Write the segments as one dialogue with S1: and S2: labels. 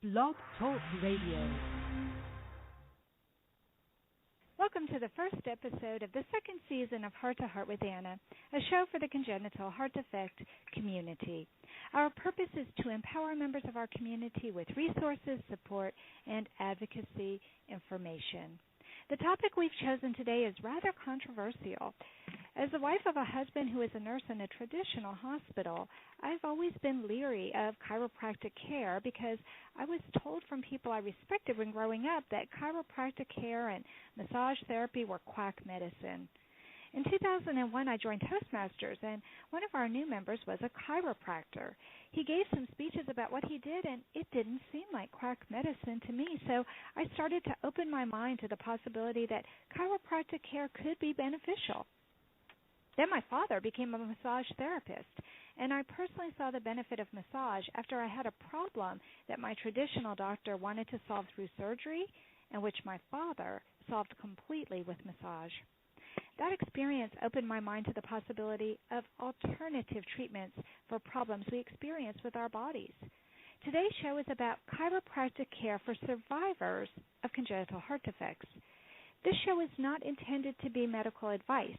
S1: Blog Talk Radio. Welcome to the first episode of the second season of Heart to Heart with Anna, a show for the congenital heart defect community. Our purpose is to empower members of our community with resources, support, and advocacy information. The topic we've chosen today is rather controversial. As the wife of a husband who is a nurse in a traditional hospital, I've always been leery of chiropractic care because I was told from people I respected when growing up that chiropractic care and massage therapy were quack medicine. In 2001, I joined Toastmasters, and one of our new members was a chiropractor. He gave some speeches about what he did, and it didn't seem like quack medicine to me, so I started to open my mind to the possibility that chiropractic care could be beneficial. Then my father became a massage therapist, and I personally saw the benefit of massage after I had a problem that my traditional doctor wanted to solve through surgery, and which my father solved completely with massage. That experience opened my mind to the possibility of alternative treatments for problems we experience with our bodies. Today's show is about chiropractic care for survivors of congenital heart defects. This show is not intended to be medical advice.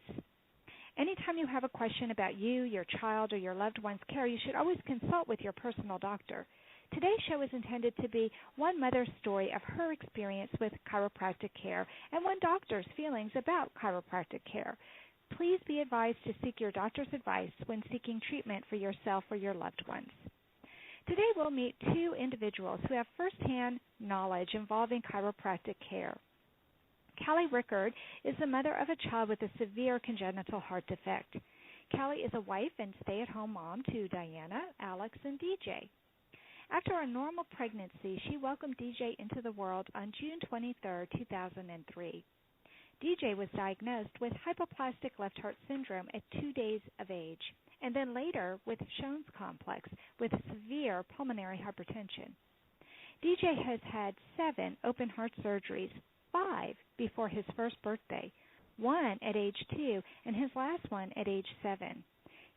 S1: Anytime you have a question about you, your child, or your loved one's care, you should always consult with your personal doctor. Today's show is intended to be one mother's story of her experience with chiropractic care and one doctor's feelings about chiropractic care. Please be advised to seek your doctor's advice when seeking treatment for yourself or your loved ones. Today we'll meet two individuals who have firsthand knowledge involving chiropractic care. Callie Rickard is the mother of a child with a severe congenital heart defect. Callie is a wife and stay-at-home mom to Diana, Alex, and DJ. After a normal pregnancy, she welcomed DJ into the world on June 23, 2003. DJ was diagnosed with hypoplastic left heart syndrome at 2 days of age, and then later with Shone's complex with severe pulmonary hypertension. DJ has had 7 open heart surgeries, 5 before his first birthday, 1 at age 2, and his last one at age 7.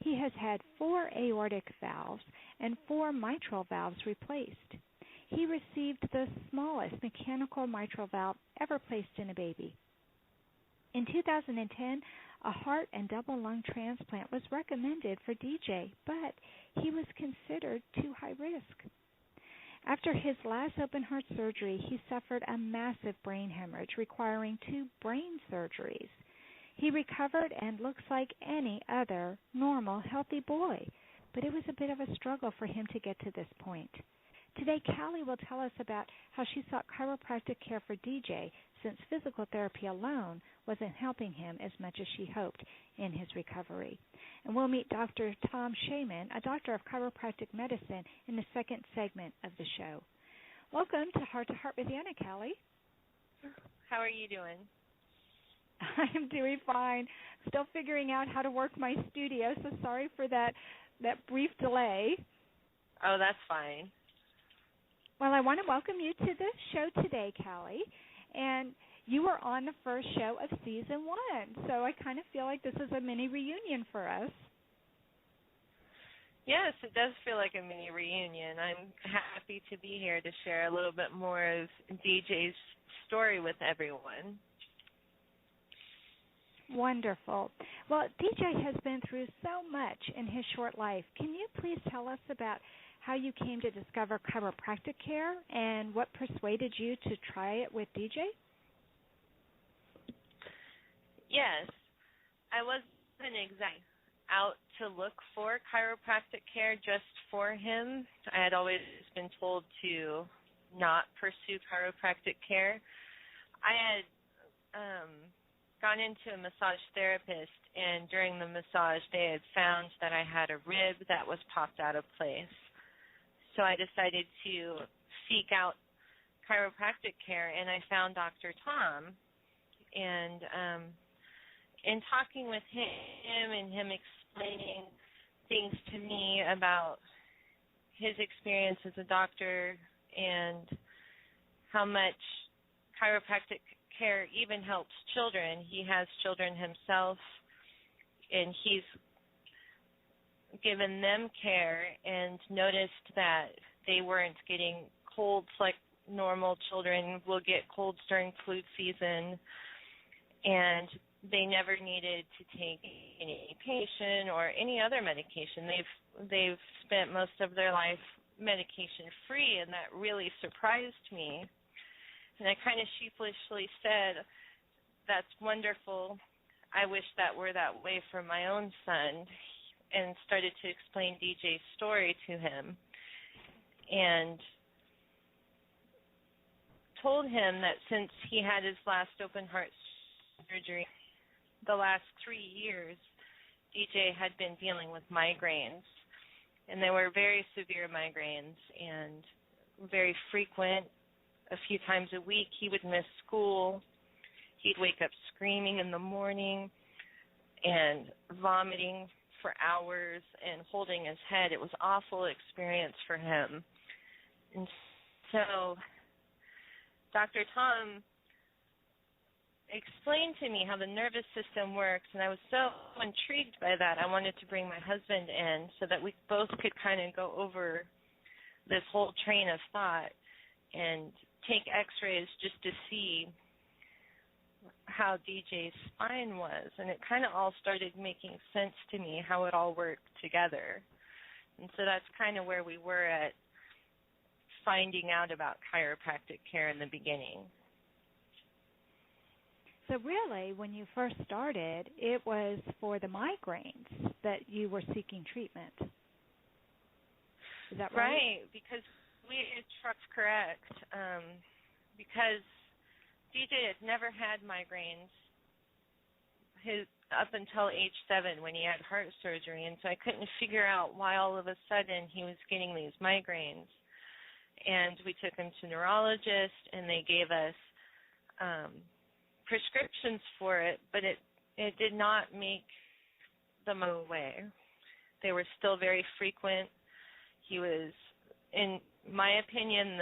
S1: He has had 4 aortic valves and 4 mitral valves replaced. He received the smallest mechanical mitral valve ever placed in a baby. In 2010, a heart and double lung transplant was recommended for DJ, but he was considered too high risk. After his last open heart surgery, he suffered a massive brain hemorrhage requiring 2 brain surgeries. He recovered and looks like any other normal, healthy boy, but it was a bit of a struggle for him to get to this point. Today, Callie will tell us about how she sought chiropractic care for DJ since physical therapy alone wasn't helping him as much as she hoped in his recovery. And we'll meet Dr. Tom Shaman, a doctor of chiropractic medicine, in the second segment of the show. Welcome to Heart with Anna, Callie.
S2: How are you doing?
S1: I'm doing fine. Still figuring out how to work my studio, so sorry for that brief delay.
S2: Oh, that's fine.
S1: Well, I want to welcome you to the show today, Callie. And you were on the first show of Season 1, so I kind of feel like this is a mini reunion for us.
S2: Yes, it does feel like a mini reunion. I'm happy to be here to share a little bit more of DJ's story with everyone.
S1: Wonderful. Well, DJ has been through so much in his short life. Can you please tell us about how you came to discover chiropractic care and what persuaded you to try it with DJ?
S2: Yes. I wasn't exactly out to look for chiropractic care just for him. I had always been told to not pursue chiropractic care. I had gone into a massage therapist, and during the massage they had found that I had a rib that was popped out of place. So I decided to seek out chiropractic care, and I found Dr. Tom. And in talking with him and him explaining things to me about his experience as a doctor and how much chiropractic care even helps children. He has children himself, and he's given them care and noticed that they weren't getting colds like normal children will get colds during flu season, and they never needed to take any medication or any other medication. They've spent most of their life medication free, and that really surprised me. And I kind of sheepishly said, "That's wonderful. I wish that were that way for my own son," and started to explain DJ's story to him, and told him that since he had his last open heart surgery, the last 3 years, DJ had been dealing with migraines, and they were very severe migraines and very frequent. A few times a week, he would miss school. He'd wake up screaming in the morning and vomiting for hours and holding his head. It was an awful experience for him. And so Dr. Tom explained to me how the nervous system works, and I was so intrigued by that. I wanted to bring my husband in so that we both could kind of go over this whole train of thought and take x-rays just to see how DJ's spine was. And it kind of all started making sense to me how it all worked together. And so that's kind of where we were at finding out about chiropractic care in the beginning.
S1: So really, when you first started, it was for the migraines that you were seeking treatment. Is that right?
S2: Right, because that's correct. Because DJ had never had migraines up until age 7 when he had heart surgery, and so I couldn't figure out why all of a sudden he was getting these migraines. And we took him to neurologists, and they gave us prescriptions for it, but it did not make them go away. They were still very frequent. He was, in my opinion,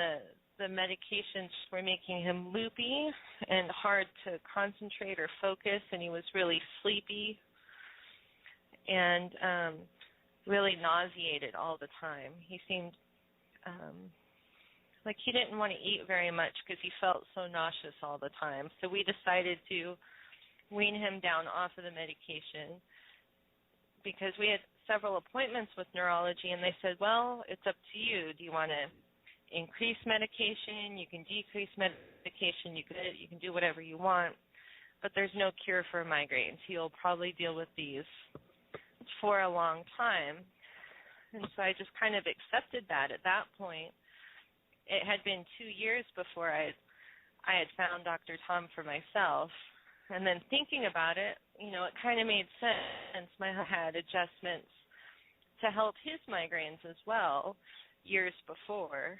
S2: the medications were making him loopy and hard to concentrate or focus, and he was really sleepy and really nauseated all the time. He seemed like he didn't want to eat very much because he felt so nauseous all the time. So we decided to wean him down off of the medication because we had several appointments with neurology, and they said, well, it's up to you. Do you want to increase medication? You can decrease medication. You can do whatever you want, but there's no cure for migraines. He'll probably deal with these for a long time. And so I just kind of accepted that at that point. It had been 2 years before I had found Dr. Tom for myself. And then thinking about it, it kind of made sense. I had adjustments to help his migraines as well years before.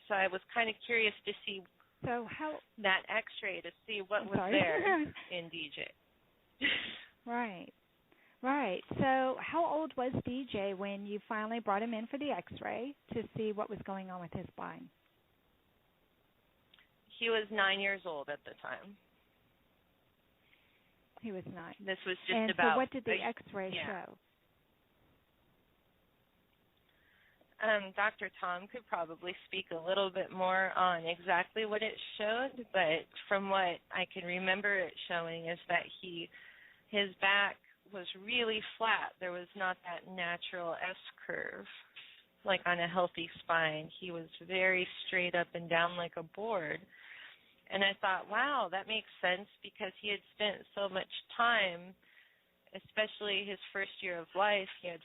S2: So I was kind of curious to see that x-ray to see what was there in DJ.
S1: Right. So how old was DJ when you finally brought him in for the x-ray to see what was going on with his spine?
S2: He was 9 years old at the time.
S1: He was 9.
S2: This was just
S1: and
S2: about...
S1: so what did the x-ray show?
S2: Dr. Tom could probably speak a little bit more on exactly what it showed, but from what I can remember it showing is that his back was really flat. There was not that natural S-curve like on a healthy spine. He was very straight up and down like a board. And I thought, wow, that makes sense because he had spent so much time, especially his first year of life. He had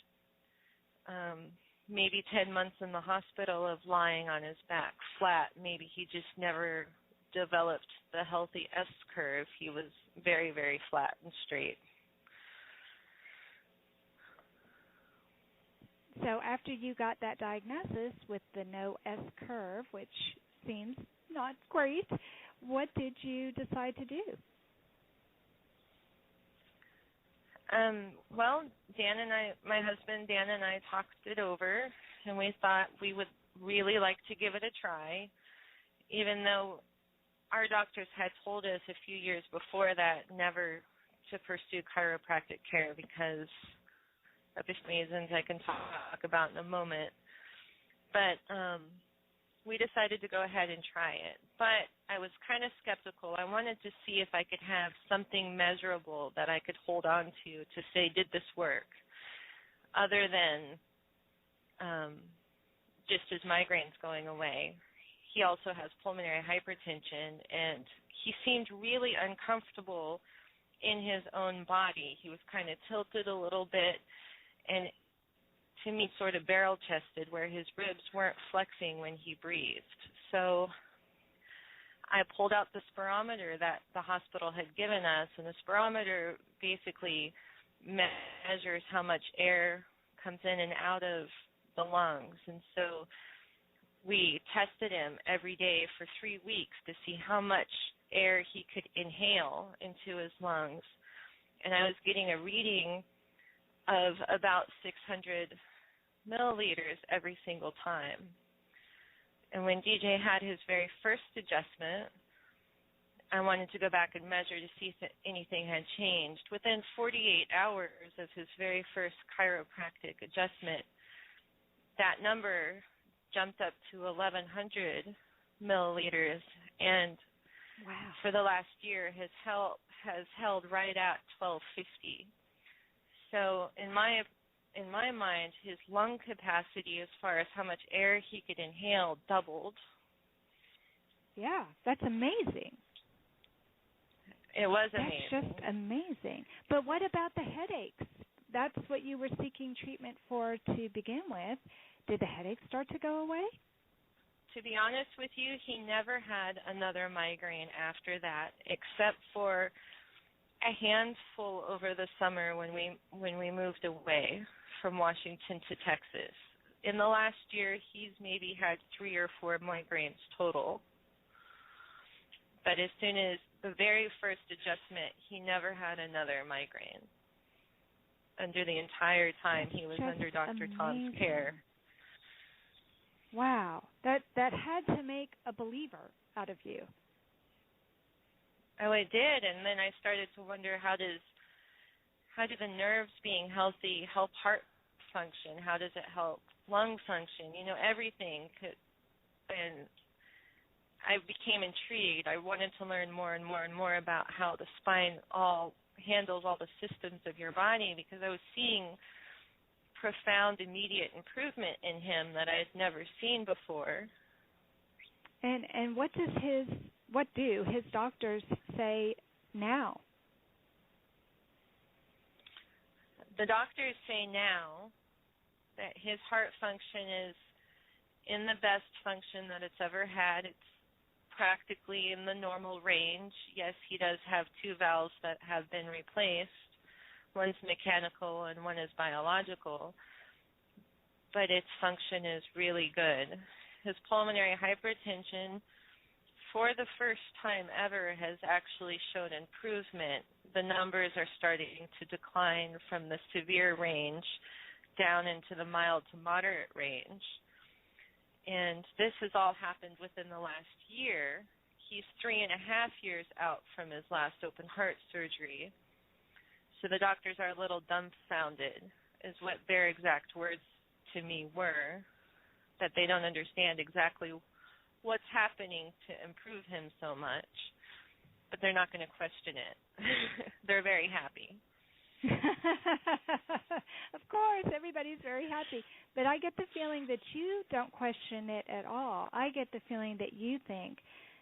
S2: maybe 10 months in the hospital of lying on his back flat. Maybe he just never developed the healthy S-curve. He was very, very flat and straight.
S1: So after you got that diagnosis with the no S-curve, which seems not great, what did you decide to do?
S2: Well, my husband Dan and I talked it over, and we thought we would really like to give it a try, even though our doctors had told us a few years before that never to pursue chiropractic care because of the reasons I can talk about in a moment. But we decided to go ahead and try it. But I was kind of skeptical. I wanted to see if I could have something measurable that I could hold on to say, did this work, other than just his migraines going away. He also has pulmonary hypertension, and he seemed really uncomfortable in his own body. He was kind of tilted a little bit, and to me sort of barrel-chested, where his ribs weren't flexing when he breathed. So I pulled out the spirometer that the hospital had given us, and the spirometer basically measures how much air comes in and out of the lungs. And so we tested him every day for 3 weeks to see how much air he could inhale into his lungs. And I was getting a reading of about 600 milliliters every single time. And when DJ had his very first adjustment, I wanted to go back and measure to see if anything had changed. Within 48 hours of his very first chiropractic adjustment, that number jumped up to 1,100 milliliters, and
S1: wow,
S2: for the last year has held right at 1,250. So in my mind, his lung capacity, as far as how much air he could inhale, doubled.
S1: Yeah, that's amazing.
S2: It was amazing.
S1: That's just amazing. But what about the headaches? That's what you were seeking treatment for to begin with. Did the headaches start to go away?
S2: To be honest with you, he never had another migraine after that, except for a handful over the summer when we moved away from Washington to Texas. In the last year, he's maybe had 3 or 4 migraines total. But as soon as the very first adjustment, he never had another migraine under the entire time he was under Dr. Tom's care.
S1: Wow. That had to make a believer out of you.
S2: Oh, it did. And then I started to wonder, how do the nerves being healthy help heart function? How does it help lung function? You know, everything could. And I became intrigued. I wanted to learn more and more and more about how the spine all handles all the systems of your body, because I was seeing profound, immediate improvement in him that I had never seen before.
S1: And what do his doctors say now?
S2: The doctors say now that his heart function is in the best function that it's ever had. It's practically in the normal range. Yes, he does have 2 valves that have been replaced. One's mechanical and one is biological, but its function is really good. His pulmonary hypertension, for the first time ever, has actually shown improvement. The numbers are starting to decline from the severe range down into the mild to moderate range. And this has all happened within the last year. He's 3.5 years out from his last open heart surgery. So the doctors are a little dumbfounded, is what their exact words to me were, that they don't understand exactly what's happening to improve him so much. But they're not going to question it. They're very happy.
S1: Of course, everybody's very happy. But I get the feeling that you don't question it at all. I get the feeling that you think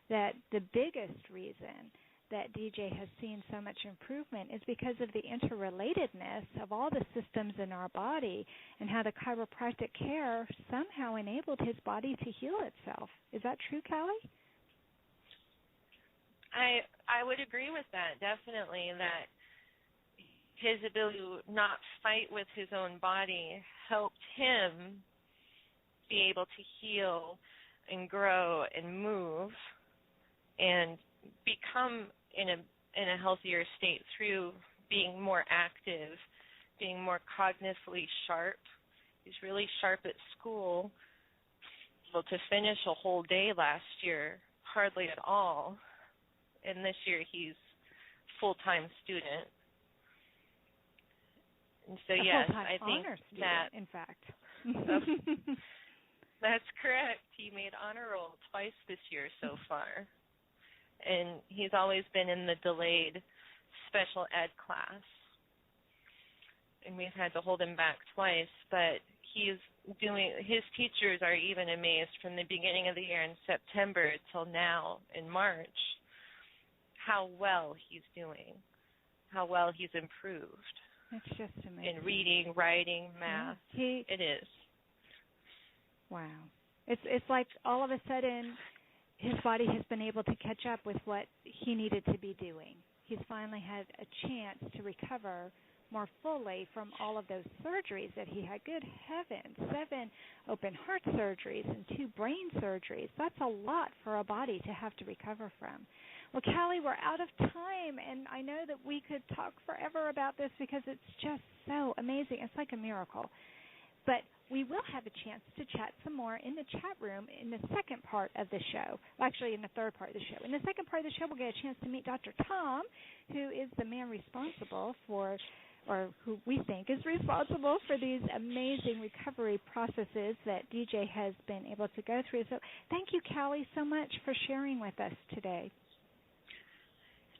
S1: that the biggest reason that DJ has seen so much improvement is because of the interrelatedness of all the systems in our body and how the chiropractic care somehow enabled his body to heal itself. Is that true, Callie?
S2: I would agree with that, definitely, that his ability to not fight with his own body helped him be able to heal and grow and move and become in a healthier state through being more active, being more cognitively sharp. He's really sharp at school. Able to finish a whole day last year, hardly at all. And this year he's full-time student. And so, yes, I think
S1: honor student,
S2: that,
S1: in fact.
S2: That's correct. He made honor roll twice this year so far. And he's always been in the delayed special ed class. And we've had to hold him back twice, but his teachers are even amazed from the beginning of the year in September till now in March how well he's doing, how well he's improved.
S1: That's just amazing.
S2: In reading, writing, math.
S1: Yeah,
S2: it is.
S1: Wow. It's like all of a sudden his body has been able to catch up with what he needed to be doing. He's finally had a chance to recover more fully from all of those surgeries that he had. Good heavens, 7 open heart surgeries and 2 brain surgeries. That's a lot for a body to have to recover from. Well, Callie, we're out of time, and I know that we could talk forever about this because it's just so amazing. It's like a miracle. But we will have a chance to chat some more in the chat room in the second part of the show. Well, actually, in the third part of the show. In the second part of the show, we'll get a chance to meet Dr. Tom, who is the man responsible for, or who we think is responsible for these amazing recovery processes that DJ has been able to go through. So thank you, Callie, so much for sharing with us today.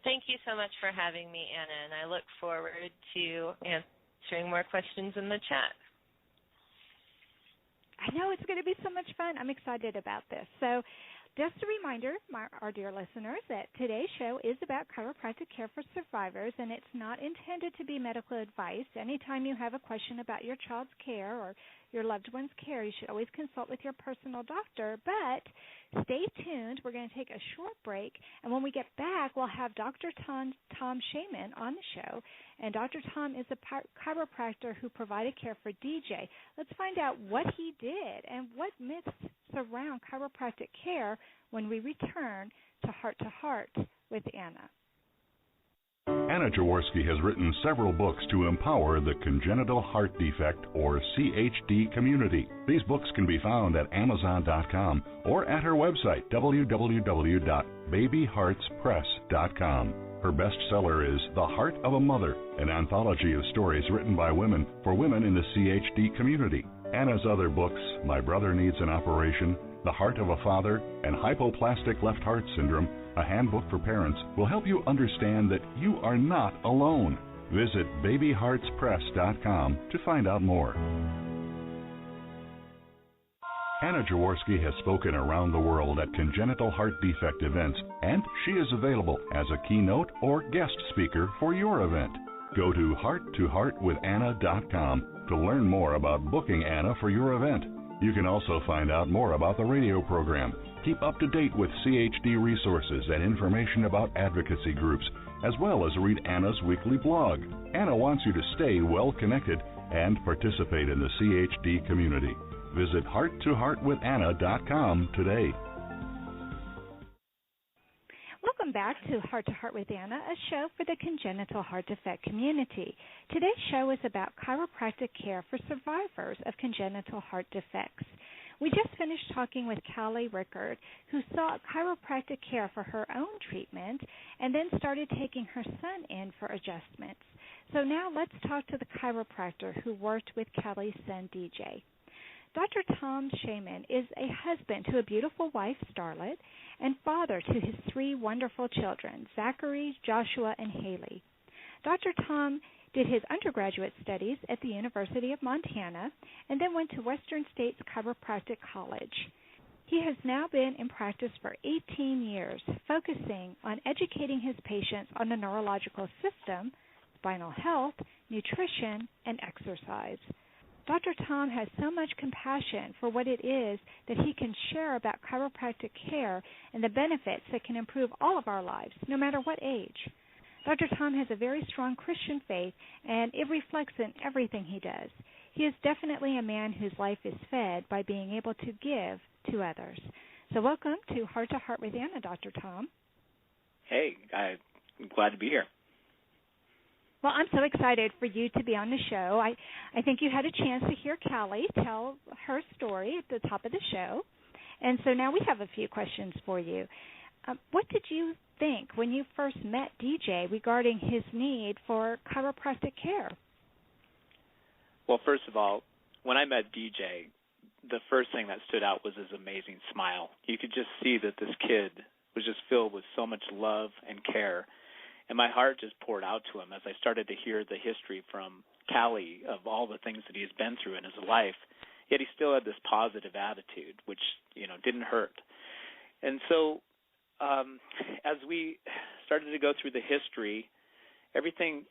S2: Thank you so much for having me, Anna, and I look forward to answering more questions in the chat.
S1: I know it's going to be so much fun. I'm excited about this. So just a reminder, our dear listeners, that today's show is about chiropractic care for survivors, and it's not intended to be medical advice. Anytime you have a question about your child's care or your loved one's care, you should always consult with your personal doctor. But stay tuned. We're going to take a short break, and when we get back, we'll have Dr. Tom Shaman on the show. And Dr. Tom is a chiropractor who provided care for DJ. Let's find out what he did and what myths surround chiropractic care when we return to Heart with Anna.
S3: Anna Jaworski has written several books to empower the congenital heart defect, or CHD, community. These books can be found at Amazon.com or at her website, www.babyheartspress.com. Her bestseller is The Heart of a Mother, an anthology of stories written by women for women in the CHD community. Anna's other books, My Brother Needs an Operation, The Heart of a Father, and Hypoplastic Left Heart Syndrome, a handbook for parents, will help you understand that you are not alone. Visit babyheartspress.com to find out more. Anna Jaworski has spoken around the world at congenital heart defect events, and she is available as a keynote or guest speaker for your event. Go to hearttoheartwithanna.com to learn more about booking Anna for your event. You can also find out more about the radio program, keep up to date with CHD resources and information about advocacy groups, as well as read Anna's weekly blog. Anna wants you to stay well connected and participate in the CHD community. Visit hearttoheartwithanna.com today.
S1: Welcome back to Heart with Anna, a show for the congenital heart defect community. Today's show is about chiropractic care for survivors of congenital heart defects. We just finished talking with Callie Rickard, who sought chiropractic care for her own treatment and then started taking her son in for adjustments. So now let's talk to the chiropractor who worked with Callie's son, DJ. Dr. Tom Shaman is a husband to a beautiful wife, Starlet, and father to his 3 wonderful children, Zachary, Joshua, and Haley. Dr. Tom did his undergraduate studies at the University of Montana and then went to Western States Chiropractic College. He has now been in practice for 18 years, focusing on educating his patients on the neurological system, spinal health, nutrition, and exercise. Dr. Tom has so much compassion for what it is that he can share about chiropractic care and the benefits that can improve all of our lives, no matter what age. Dr. Tom has a very strong Christian faith, and it reflects in everything he does. He is definitely a man whose life is fed by being able to give to others. So welcome to Heart with Anna, Dr. Tom.
S4: Hey, I'm glad to be here.
S1: Well, I'm so excited for you to be on the show. I think you had a chance to hear Callie tell her story at the top of the show. And so now we have a few questions for you. What did you think when you first met DJ regarding his need for chiropractic care?
S4: Well, first of all, when I met DJ, the first thing that stood out was his amazing smile. You could just see that this kid was just filled with so much love and care. And my heart just poured out to him as I started to hear the history from Callie of all the things that he has been through in his life. Yet he still had this positive attitude, which, didn't hurt. And so as we started to go through the history, everything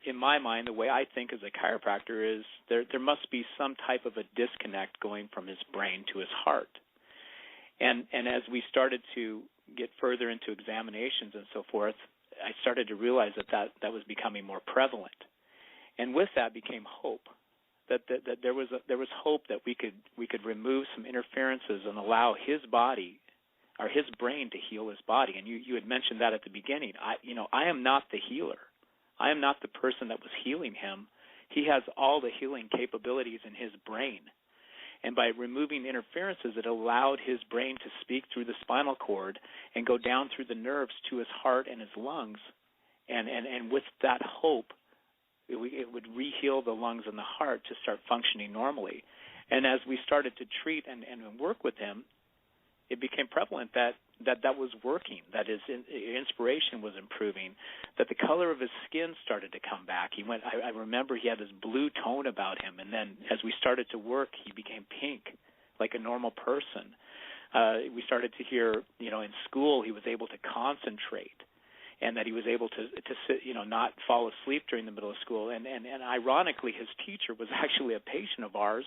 S4: in my mind, the way I think as a chiropractor is there must be some type of a disconnect going from his brain to his heart. And as we started to get further into examinations and so forth, I started to realize that was becoming more prevalent. And with that became hope. That there was hope that we could remove some interferences and allow his body or his brain to heal his body. And you had mentioned that at the beginning. I am not the healer. I am not the person that was healing him. He has all the healing capabilities in his brain. And by removing interferences, it allowed his brain to speak through the spinal cord and go down through the nerves to his heart and his lungs. And with that hope, it would re-heal the lungs and the heart to start functioning normally. And as we started to treat and work with him, it became prevalent that was working, that his inspiration was improving, that the color of his skin started to come back. I remember he had this blue tone about him, and then as we started to work, he became pink, like a normal person. We started to hear, in school he was able to concentrate, and that he was able to sit, not fall asleep during the middle of school. And ironically, his teacher was actually a patient of ours,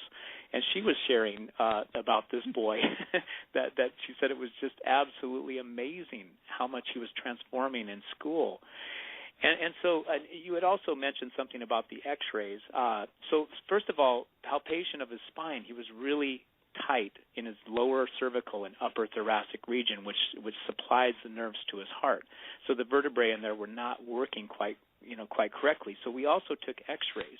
S4: and she was sharing about this boy that she said it was just absolutely amazing how much he was transforming in school. And so you had also mentioned something about the x-rays. So first of all, palpation of his spine, he was really tight in his lower cervical and upper thoracic region, which supplies the nerves to his heart. So the vertebrae in there were not working quite correctly. So we also took x-rays.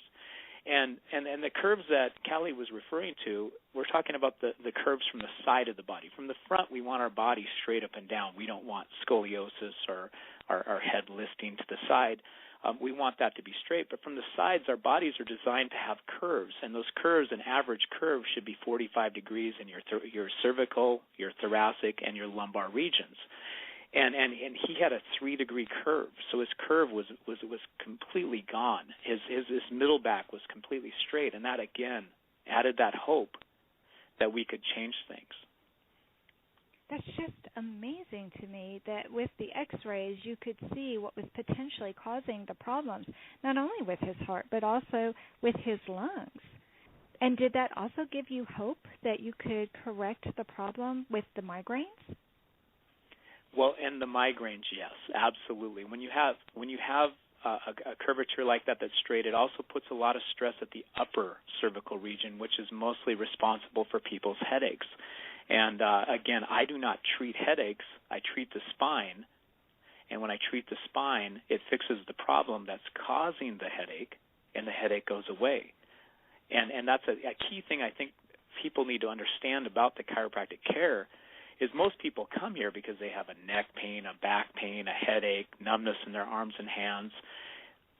S4: And the curves that Callie was referring to, we're talking about the curves from the side of the body. From the front, we want our body straight up and down. We don't want scoliosis or our head listing to the side. We want that to be straight. But from the sides, our bodies are designed to have curves, and those curves, an average curve, should be 45 degrees in your cervical, your thoracic, and your lumbar regions. And he had a 3-degree curve, so his curve was completely gone. His middle back was completely straight, and that again added that hope that we could change things.
S1: That's just amazing to me that with the x-rays you could see what was potentially causing the problems, not only with his heart but also with his lungs. And did that also give you hope that you could correct the problem with the migraines?
S4: Well, and the migraines, yes, absolutely. When you have a curvature like that that's straight, it also puts a lot of stress at the upper cervical region, which is mostly responsible for people's headaches. And again, I do not treat headaches. I treat the spine. And when I treat the spine, it fixes the problem that's causing the headache, and the headache goes away. And that's a key thing I think people need to understand about the chiropractic care is most people come here because they have a neck pain, a back pain, a headache, numbness in their arms and hands.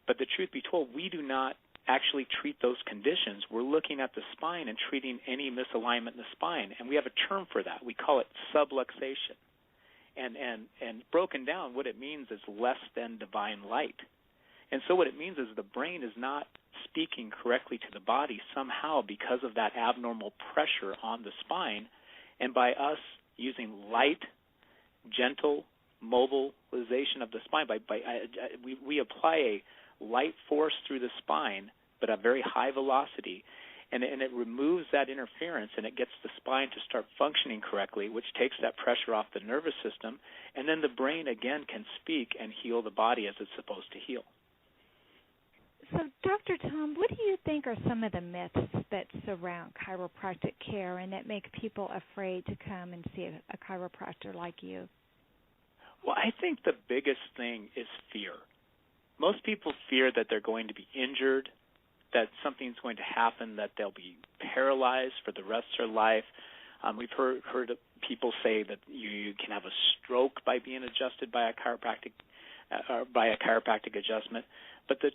S4: But the truth be told, we do not actually treat those conditions. We're looking at the spine and treating any misalignment in the spine, and we have a term for that. We call it subluxation. And broken down, what it means is less than divine light. And so what it means is the brain is not speaking correctly to the body somehow because of that abnormal pressure on the spine. And by us using light, gentle mobilization of the spine, we apply a light force through the spine, but a very high velocity, and it removes that interference, and it gets the spine to start functioning correctly, which takes that pressure off the nervous system, and then the brain again can speak and heal the body as it's supposed to heal.
S1: So, Dr. Tom, what do you think are some of the myths that surround chiropractic care and that make people afraid to come and see a chiropractor like you?
S4: Well, I think the biggest thing is fear. Most people fear that they're going to be injured, that something's going to happen, that they'll be paralyzed for the rest of their life. We've heard people say that you can have a stroke by being adjusted by a chiropractic adjustment. But the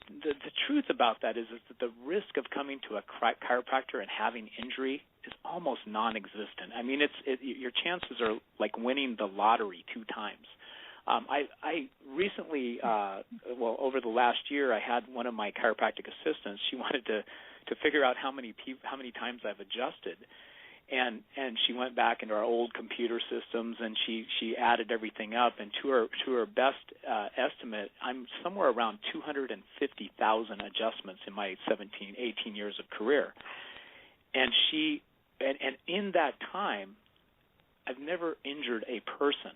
S4: truth about that is that the risk of coming to a chiropractor and having injury is almost non-existent. I mean, your chances are like winning the lottery 2 times. I recently, over the last year, I had one of my chiropractic assistants. She wanted to figure out how many times I've adjusted, and she went back into our old computer systems and she added everything up, and to her best estimate, I'm somewhere around 250,000 adjustments in my 18 years of career, and in that time, I've never injured a person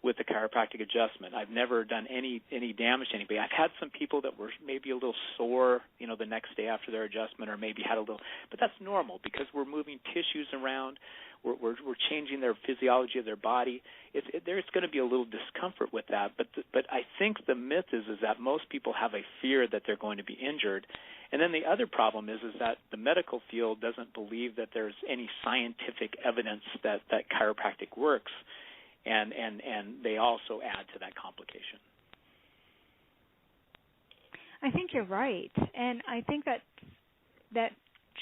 S4: with the chiropractic adjustment. I've never done any damage to anybody. I've had some people that were maybe a little sore, the next day after their adjustment, or maybe had a little, but that's normal because we're moving tissues around. We're changing their physiology of their body. There's going to be a little discomfort with that, but I think the myth is that most people have a fear that they're going to be injured. And then the other problem is that the medical field doesn't believe that there's any scientific evidence that chiropractic works. And they also add to that complication.
S1: I think you're right, and I think that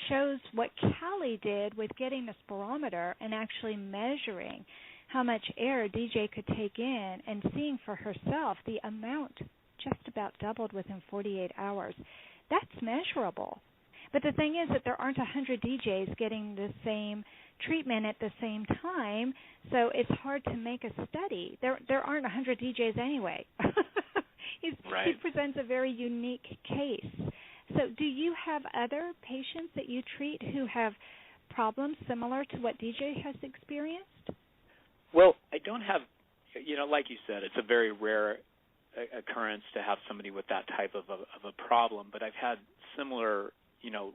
S1: shows what Callie did with getting a spirometer and actually measuring how much air DJ could take in and seeing for herself the amount just about doubled within 48 hours. That's measurable. But the thing is that there aren't 100 DJs getting the same treatment at the same time, so it's hard to make a study. There aren't 100 DJs anyway. He presents a very unique case. So do you have other patients that you treat who have problems similar to what DJ has experienced?
S4: Well, I don't have, like you said, it's a very rare occurrence to have somebody with that type of a problem, but I've had similar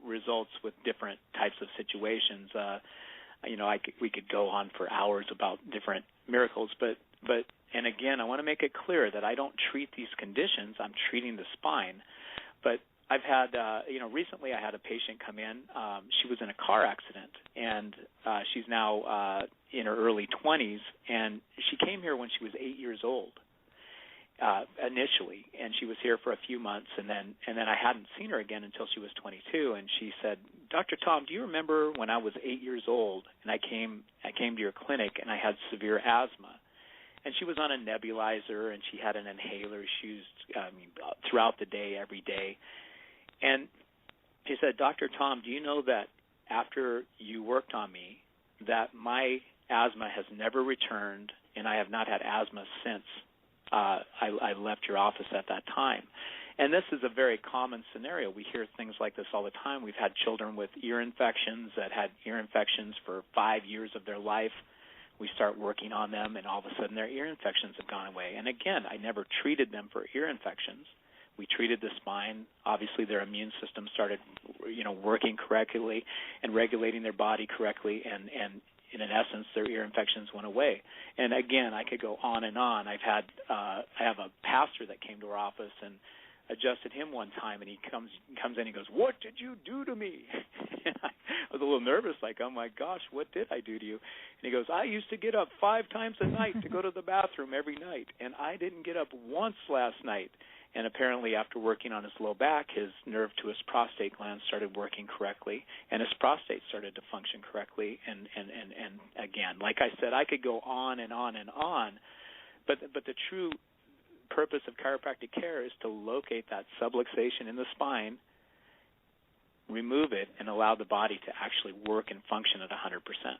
S4: results with different types of situations. We could go on for hours about different miracles, but and again, I want to make it clear that I don't treat these conditions. I'm treating the spine. But I've had, recently I had a patient come in. She was in a car accident, and she's now in her early 20s, and she came here when she was 8 years old. Initially, and she was here for a few months, and then I hadn't seen her again until she was 22. And she said, "Dr. Tom, do you remember when I was 8 years old and I came to your clinic and I had severe asthma?" And she was on a nebulizer and she had an inhaler she used throughout the day, every day. And she said, "Dr. Tom, do you know that after you worked on me, that my asthma has never returned, and I have not had asthma since I left your office at that time?" And this is a very common scenario. We hear things like this all the time. We've had children with ear infections that had ear infections for 5 years of their life. We start working on them, and all of a sudden their ear infections have gone away. And again, I never treated them for ear infections. We treated the spine. Obviously, their immune system started, working correctly and regulating their body correctly, and in essence, their ear infections went away. And again, I could go on and on. I have a pastor that came to our office and adjusted him one time, and he comes in and he goes, "What did you do to me?" And I was a little nervous, like, "Oh my gosh, what did I do to you?" And he goes, "I used to get up 5 times a night to go to the bathroom every night, and I didn't get up once last night." And apparently after working on his low back, his nerve to his prostate gland started working correctly, and his prostate started to function correctly. And again, like I said, I could go on and on and on, but the true purpose of chiropractic care is to locate that subluxation in the spine, remove it, and allow the body to actually work and function at 100%.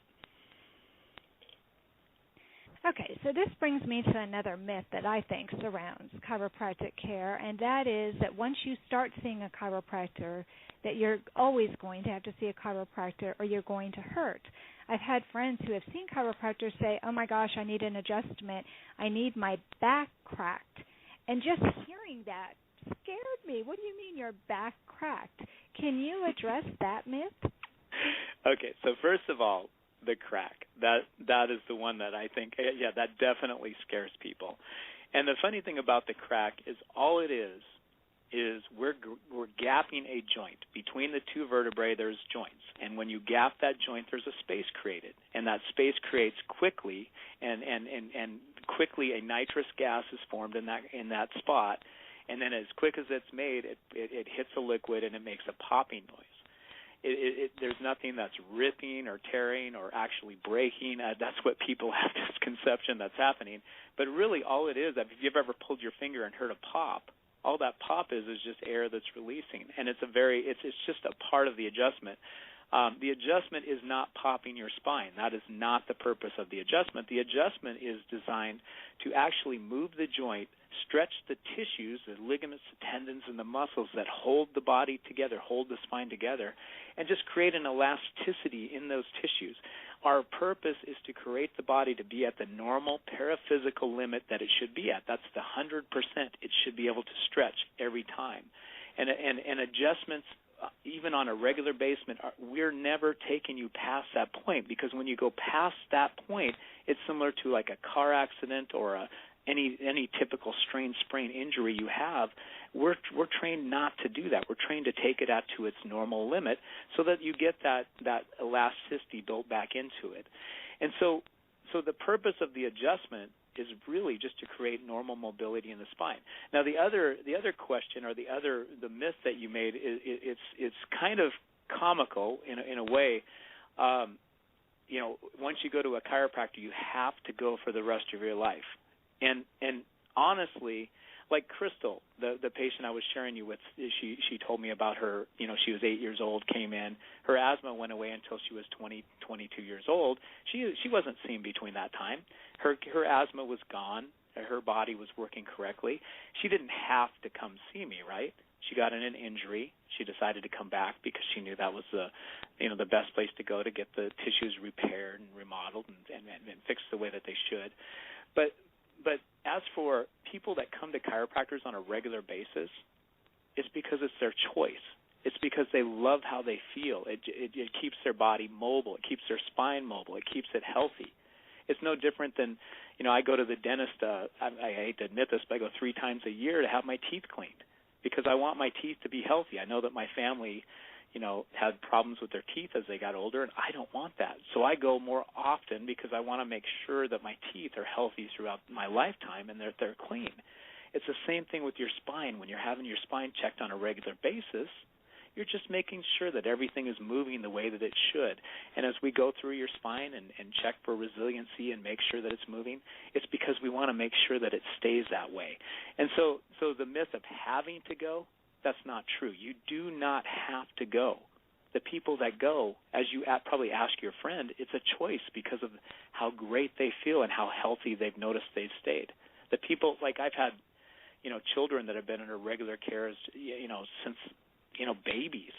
S1: Okay, so this brings me to another myth that I think surrounds chiropractic care, and that is that once you start seeing a chiropractor, that you're always going to have to see a chiropractor or you're going to hurt. I've had friends who have seen chiropractors say, "Oh my gosh, I need an adjustment. I need my back cracked." And just hearing that scared me. What do you mean your back cracked? Can you address that myth?
S4: Okay, so first of all, the crack. That is the one that I think, that definitely scares people. And the funny thing about the crack is all it is we're gapping a joint. Between the two vertebrae, there's joints. And when you gap that joint, there's a space created. And that space creates quickly, and quickly a nitrous gas is formed in that spot. And then as quick as it's made, it hits a liquid and it makes a popping noise. there's nothing that's ripping or tearing or actually breaking. That's what people have this conception that's happening. But really all it is, if you've ever pulled your finger and heard a pop, all that pop is just air that's releasing. And it's just a part of the adjustment. The adjustment is not popping your spine. That is not the purpose of the adjustment. The adjustment is designed to actually move the joint, stretch the tissues, the ligaments, the tendons, and the muscles that hold the body together, hold the spine together, and just create an elasticity in those tissues. Our purpose is to create the body to be at the normal paraphysical limit that it should be at. That's the 100% it should be able to stretch every time. And adjustments, even on a regular basis, we're never taking you past that point, because when you go past that point, it's similar to like a car accident or any typical strain, sprain injury you have. We're trained not to do that. We're trained to take it out to its normal limit so that you get that elasticity built back into it. And so the purpose of the adjustment is really just to create normal mobility in the spine. Now, the other question, or the myth that you made, it's kind of comical in a way. Once you go to a chiropractor, you have to go for the rest of your life. And honestly, like Crystal, the patient I was sharing you with, she told me about her. She was 8 years old, came in. Her asthma went away until she was 22 years old. She wasn't seen between that time. Her asthma was gone. Her body was working correctly. She didn't have to come see me, right? She got in an injury. She decided to come back because she knew that was the best place to go to get the tissues repaired and remodeled and fixed the way that they should. But as for people that come to chiropractors on a regular basis, it's because it's their choice. It's because they love how they feel. It keeps their body mobile. It keeps their spine mobile. It keeps it healthy. It's no different than, I go to the dentist, I hate to admit this, but I go 3 times a year to have my teeth cleaned because I want my teeth to be healthy. I know that my family, had problems with their teeth as they got older, and I don't want that. So I go more often because I want to make sure that my teeth are healthy throughout my lifetime and that they're clean. It's the same thing with your spine. When you're having your spine checked on a regular basis, you're just making sure that everything is moving the way that it should. And as we go through your spine and check for resiliency and make sure that it's moving, it's because we want to make sure that it stays that way. And so the myth of having to go, that's not true. You do not have to go. The people that go, as you probably ask your friend, it's a choice because of how great they feel and how healthy they've noticed they've stayed. The people, like I've had, children that have been under regular care, since, babies.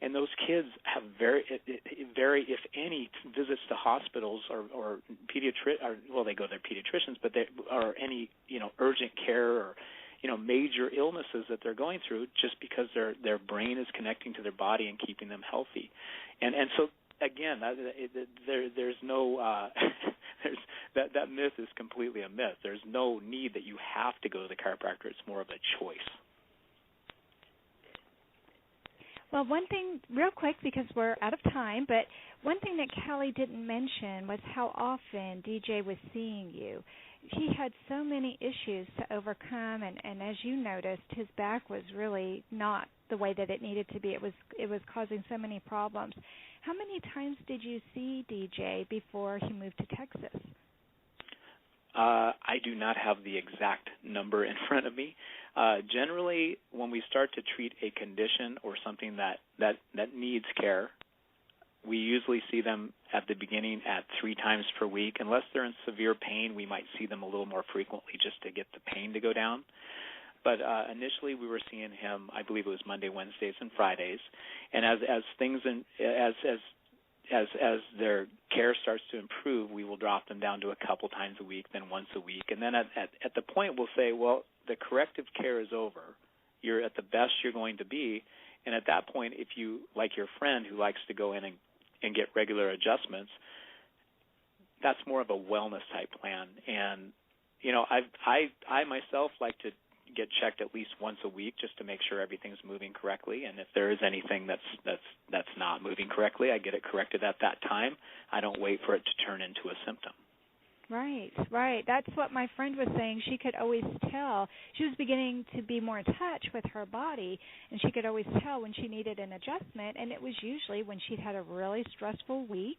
S4: And those kids have very, if any, visits to hospitals or they go to their pediatricians, but or any, urgent care or, major illnesses that they're going through just because their brain is connecting to their body and keeping them healthy. And so, again, there's no that myth is completely a myth. There's no need that you have to go to the chiropractor. It's more of a choice.
S1: Well, one thing, real quick, because we're out of time, but one thing that Callie didn't mention was how often DJ was seeing you. He had so many issues to overcome, and as you noticed, his back was really not the way that it needed to be. It was causing so many problems. How many times did you see DJ before he moved to Texas?
S4: I do not have the exact number in front of me. Generally, when we start to treat a condition or something that needs care, we usually see them at the beginning at 3 times per week. Unless they're in severe pain, we might see them a little more frequently just to get the pain to go down. But initially, we were seeing him, I believe it was Monday, Wednesdays, and Fridays. And as things as their care starts to improve, we will drop them down to a couple times a week, then once a week. And then at the point we'll say, well, the corrective care is over. You're at the best you're going to be. And at that point, if you, like your friend who likes to go in and get regular adjustments, that's more of a wellness type plan. And, I myself like to get checked at least once a week just to make sure everything's moving correctly. And if there is anything that's not moving correctly, I get it corrected at that time. I don't wait for it to turn into a symptom.
S1: Right, right. That's what my friend was saying. She could always tell. She was beginning to be more in touch with her body, and she could always tell when she needed an adjustment, and it was usually when she'd had a really stressful week,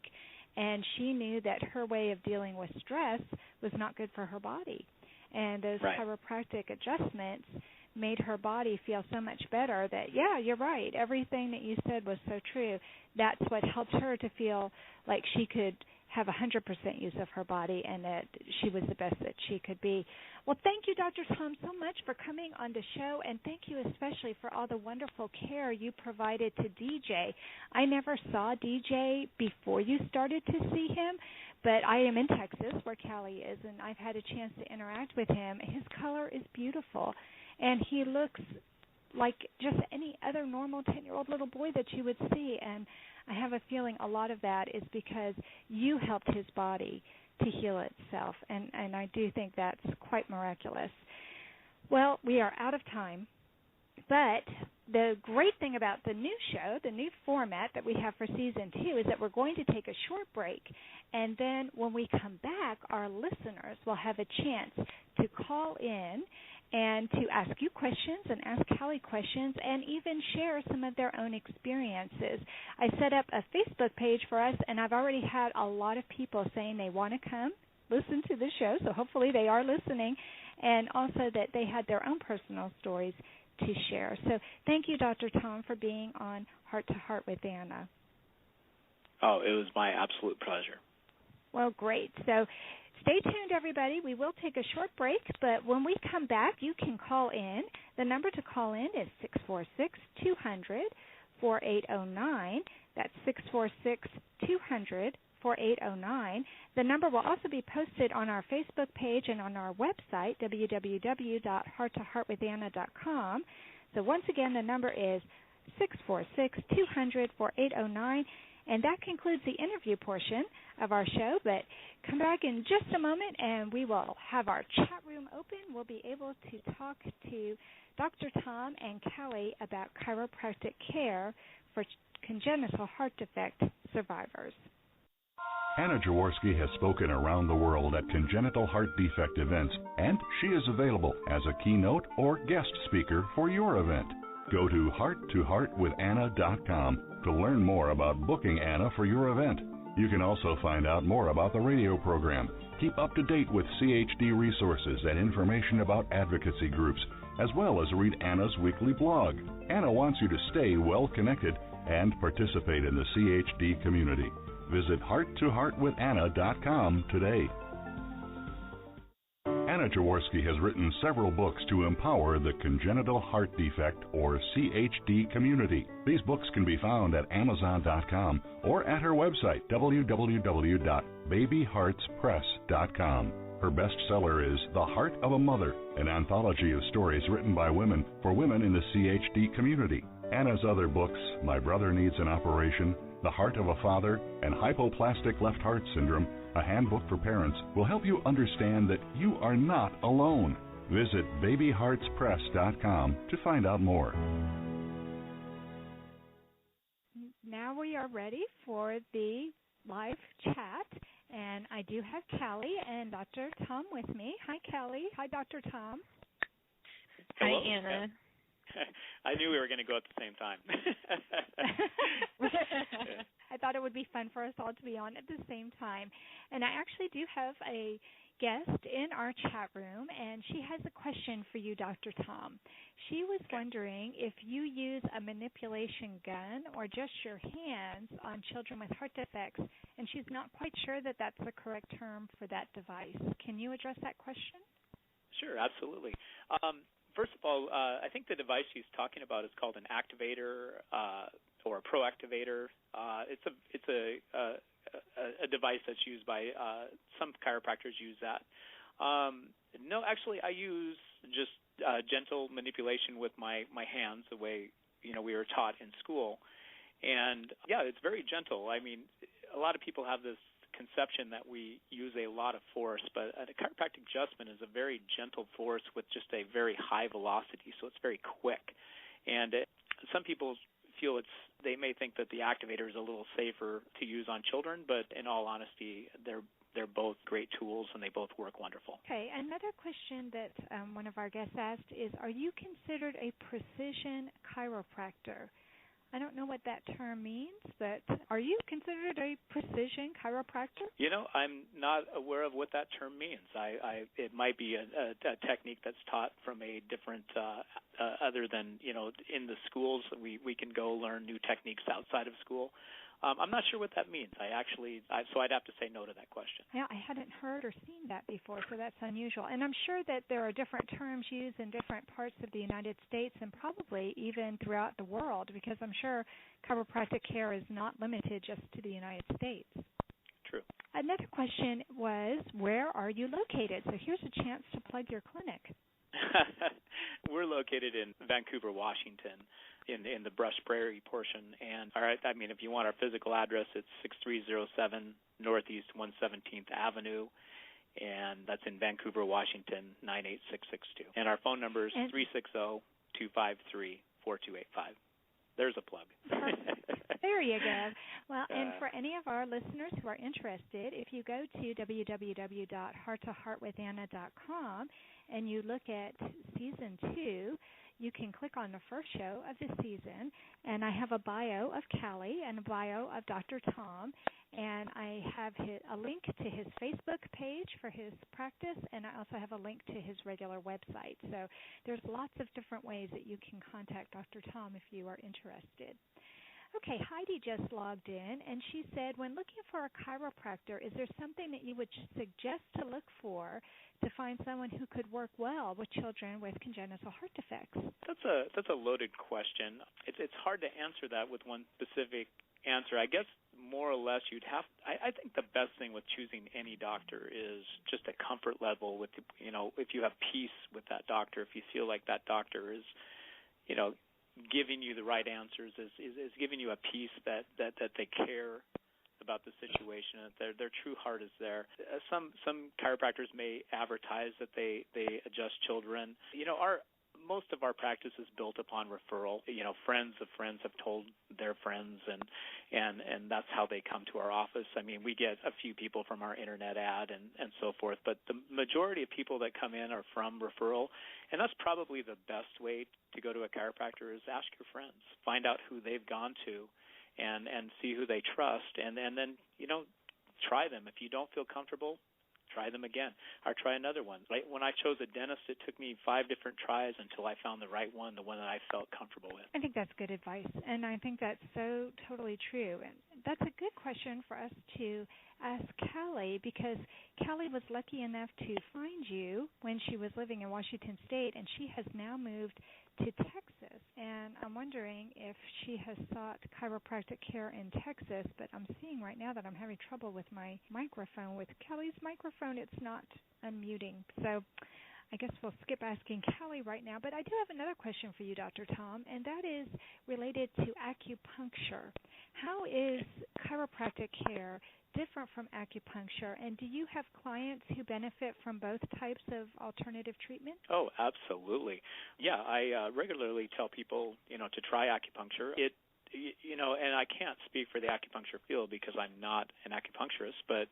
S1: and she knew that her way of dealing with stress was not good for her body. And those chiropractic adjustments made her body feel so much better that, yeah, you're right. Everything that you said was so true. That's what helped her to feel like she could have 100% use of her body and that she was the best that she could be. Well, thank you, Dr. Tom, so much for coming on the show, and thank you especially for all the wonderful care you provided to DJ. I never saw DJ before you started to see him, but I am in Texas where Callie is, and I've had a chance to interact with him. His color is beautiful, and he looks like just any other normal 10-year-old little boy that you would see, and I have a feeling a lot of that is because you helped his body to heal itself, and I do think that's quite miraculous. Well, we are out of time, but the great thing about the new show, the new format that we have for Season 2, is that we're going to take a short break, and then when we come back, our listeners will have a chance to call in and to ask you questions and ask Callie questions and even share some of their own experiences. I set up a Facebook page for us, and I've already had a lot of people saying they want to come listen to the show, so hopefully they are listening, and also that they had their own personal stories to share. So thank you, Dr. Tom, for being on Heart to Heart with Anna.
S4: Oh, it was my absolute pleasure.
S1: Well, great. So stay tuned, everybody. We will take a short break, but when we come back, you can call in. The number to call in is 646-200-4809. That's 646-200-4809. The number will also be posted on our Facebook page and on our website, www.hearttoheartwithanna.com. So once again, the number is 646-200-4809. And that concludes the interview portion of our show, but come back in just a moment and we will have our chat room open. We'll be able to talk to Dr. Tom and Callie about chiropractic care for congenital heart defect survivors.
S3: Anna Jaworski has spoken around the world at congenital heart defect events, and she is available as a keynote or guest speaker for your event. Go to hearttoheartwithanna.com to learn more about booking Anna for your event. You can also find out more about the radio program, keep up to date with CHD resources and information about advocacy groups, as well as read Anna's weekly blog. Anna wants you to stay well connected and participate in the CHD community. Visit hearttoheartwithanna.com today. Anna Jaworski has written several books to empower the congenital heart defect, or CHD, community. These books can be found at Amazon.com or at her website, www.babyheartspress.com. Her bestseller is The Heart of a Mother, an anthology of stories written by women for women in the CHD community. Anna's other books, My Brother Needs an Operation, The Heart of a Father, and Hypoplastic Left Heart Syndrome, a handbook for parents, will help you understand that you are not alone. Visit babyheartspress.com to find out more.
S1: Now we are ready for the live chat, and I do have Callie and Dr. Tom with me. Hi, Callie. Hi, Dr. Tom.
S2: Hello. Hi, Anna.
S4: I knew we were going to go at the same time.
S1: I thought it would be fun for us all to be on at the same time. And I actually do have a guest in our chat room, and she has a question for you, Dr. Tom. She was wondering if you use a manipulation gun or just your hands on children with heart defects, and she's not quite sure that that's the correct term for that device. Can you address that question?
S4: Sure, absolutely. First of all, I think the device she's talking about is called an activator or a pro-activator. It's a device that's used by some chiropractors use that. No, actually, I use just gentle manipulation with my hands, the way we were taught in school, and yeah, it's very gentle. I mean, a lot of people have this conception that we use a lot of force, but a chiropractic adjustment is a very gentle force with just a very high velocity, so it's very quick. And some people feel they may think that the activator is a little safer to use on children, but in all honesty, they're they're both great tools, and they both work wonderful.
S1: Okay, another question that one of our guests asked is, are you considered a precision chiropractor? I don't know what that term means, but are you considered a precision chiropractor?
S4: I'm not aware of what that term means. It might be a technique that's taught from a different, other than, in the schools. We can go learn new techniques outside of school. I'm not sure what that means. So I'd have to say no to that question.
S1: Yeah, I hadn't heard or seen that before, so that's unusual. And I'm sure that there are different terms used in different parts of the United States and probably even throughout the world, because I'm sure chiropractic care is not limited just to the United States.
S4: True.
S1: Another question was, where are you located? So here's a chance to plug your clinic.
S4: We're located in Vancouver, Washington, in the Brush Prairie portion. And if you want our physical address, it's 6307 Northeast 117th Avenue, and that's in Vancouver, Washington 98662. And our phone number is 360-253-4285. There's a plug.
S1: There you go. Well, and for
S4: Uh,
S1: any of our listeners who are interested, if you go to www.hearttoheartwithanna.com and you look at Season 2, you can click on the first show of the season, and I have a bio of Callie and a bio of Dr. Tom, and I have a link to his Facebook page for his practice, and I also have a link to his regular website. So there's lots of different ways that you can contact Dr. Tom if you are interested. Okay, Heidi just logged in, and she said, when looking for a chiropractor, is there something that you would suggest to look for to find someone who could work well with children with congenital heart defects?
S4: That's a loaded question. It's hard to answer that with one specific answer. I guess more or less I think the best thing with choosing any doctor is just a comfort level with, if you have peace with that doctor, if you feel like that doctor is, giving you the right answers, is giving you a peace that they care about the situation, that their true heart is there. Some chiropractors may advertise that they adjust children. Most of our practice is built upon referral. Friends of friends have told their friends, and that's how they come to our office. We get a few people from our internet ad and so forth, but the majority of people that come in are from referral, and that's probably the best way to go to a chiropractor is ask your friends. Find out who they've gone to and see who they trust, and then, try them. If you don't feel comfortable, try them again, or try another one. When I chose a dentist, it took me 5 different tries until I found the right one, the one that I felt comfortable with.
S1: I think that's good advice, and I think that's so totally true. And that's a good question for us to ask Callie, because Callie was lucky enough to find you when she was living in Washington State, and she has now moved to Texas. And I'm wondering if she has sought chiropractic care in Texas, but I'm seeing right now that I'm having trouble with my microphone. With Callie's microphone, it's not unmuting. So I guess we'll skip asking Callie right now. But I do have another question for you, Dr. Tom, and that is related to acupuncture. How is chiropractic care different from acupuncture, and do you have clients who benefit from both types of alternative treatment?
S4: Oh, absolutely. Yeah, I regularly tell people, to try acupuncture. And I can't speak for the acupuncture field because I'm not an acupuncturist, but,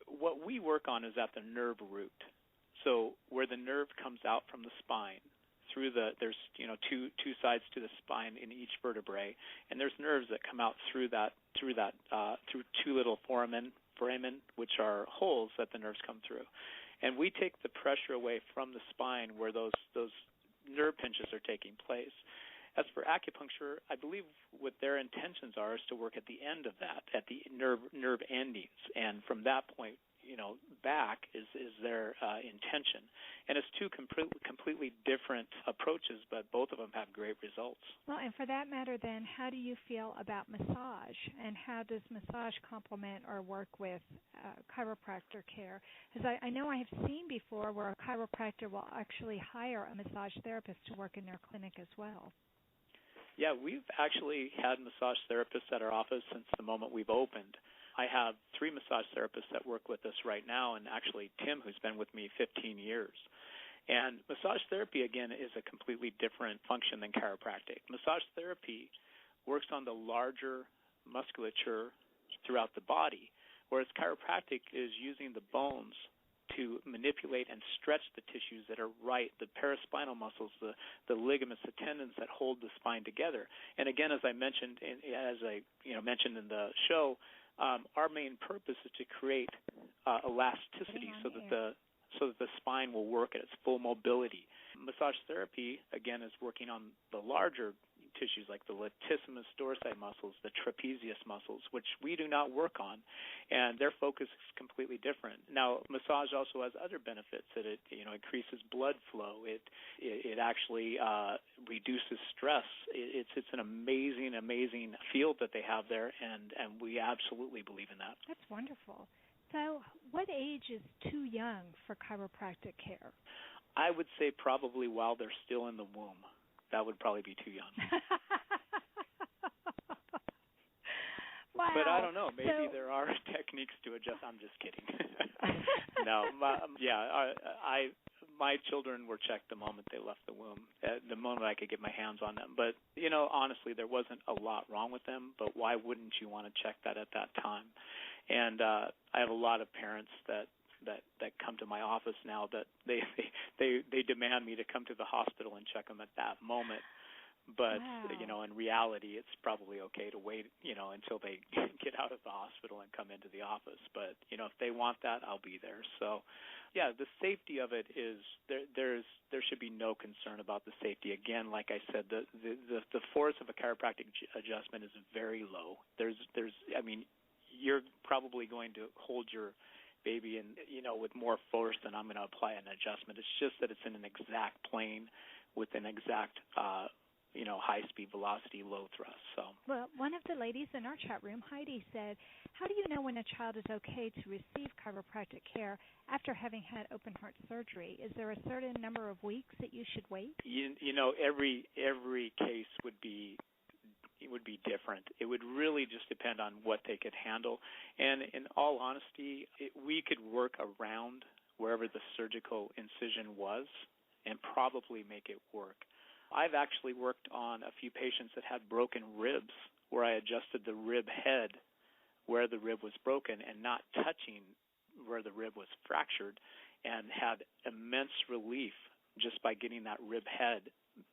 S4: what we work on is at the nerve root. So where the nerve comes out from the spine, there's two sides to the spine in each vertebrae, and there's nerves that come out through 2 little foramen, which are holes that the nerves come through, and we take the pressure away from the spine where those nerve pinches are taking place. As for acupuncture, I believe what their intentions are is to work at the end of that, at the nerve endings, and from that point, back is their intention. And it's 2 completely different approaches, but both of them have great results.
S1: Well, and for that matter, then, how do you feel about massage, and how does massage complement or work with chiropractor care? Because I know I have seen before where a chiropractor will actually hire a massage therapist to work in their clinic as well.
S4: Yeah, we've actually had massage therapists at our office since the moment we've opened. I have 3 massage therapists that work with us right now, and actually Tim, who's been with me 15 years. And massage therapy, again, is a completely different function than chiropractic. Massage therapy works on the larger musculature throughout the body, whereas chiropractic is using the bones to manipulate and stretch the tissues that are right, the paraspinal muscles, the ligaments, the tendons that hold the spine together. And again, as I mentioned, mentioned in the show, our main purpose is to create elasticity so that the spine will work at its full mobility. Massage therapy, again, is working on the larger tissues like the latissimus dorsi muscles, the trapezius muscles, which we do not work on, and their focus is completely different. Now, massage also has other benefits. That it increases blood flow. It actually reduces stress. It's an amazing field that they have there, and we absolutely believe in that.
S1: That's wonderful. So what age is too young for chiropractic care?
S4: I would say probably while they're still in the womb. That would probably be too young.
S1: Wow.
S4: But I don't know. Maybe there are techniques to adjust. I'm just kidding. No. My children were checked the moment they left the womb, the moment I could get my hands on them. But, honestly, there wasn't a lot wrong with them, but why wouldn't you want to check that at that time? And I have a lot of parents that come to my office now that they demand me to come to the hospital and check them at that moment. But,
S1: wow.
S4: In reality, it's probably okay to wait, until they get out of the hospital and come into the office. But, if they want that, I'll be there. So, yeah, the safety of it is there should be no concern about the safety. Again, like I said, the force of a chiropractic adjustment is very low. You're probably going to hold your baby and with more force than I'm going to apply an adjustment. It's just that it's in an exact plane with an exact high-speed velocity, low thrust. So,
S1: well, one of the ladies in our chat room, Heidi, said, how do you know when a child is okay to receive chiropractic care after having had open heart surgery? Is there a certain number of weeks that you should wait?
S4: Every case would be different. It would really just depend on what they could handle. And in all honesty, we could work around wherever the surgical incision was and probably make it work. I've actually worked on a few patients that had broken ribs where I adjusted the rib head where the rib was broken and not touching where the rib was fractured, and had immense relief just by getting that rib head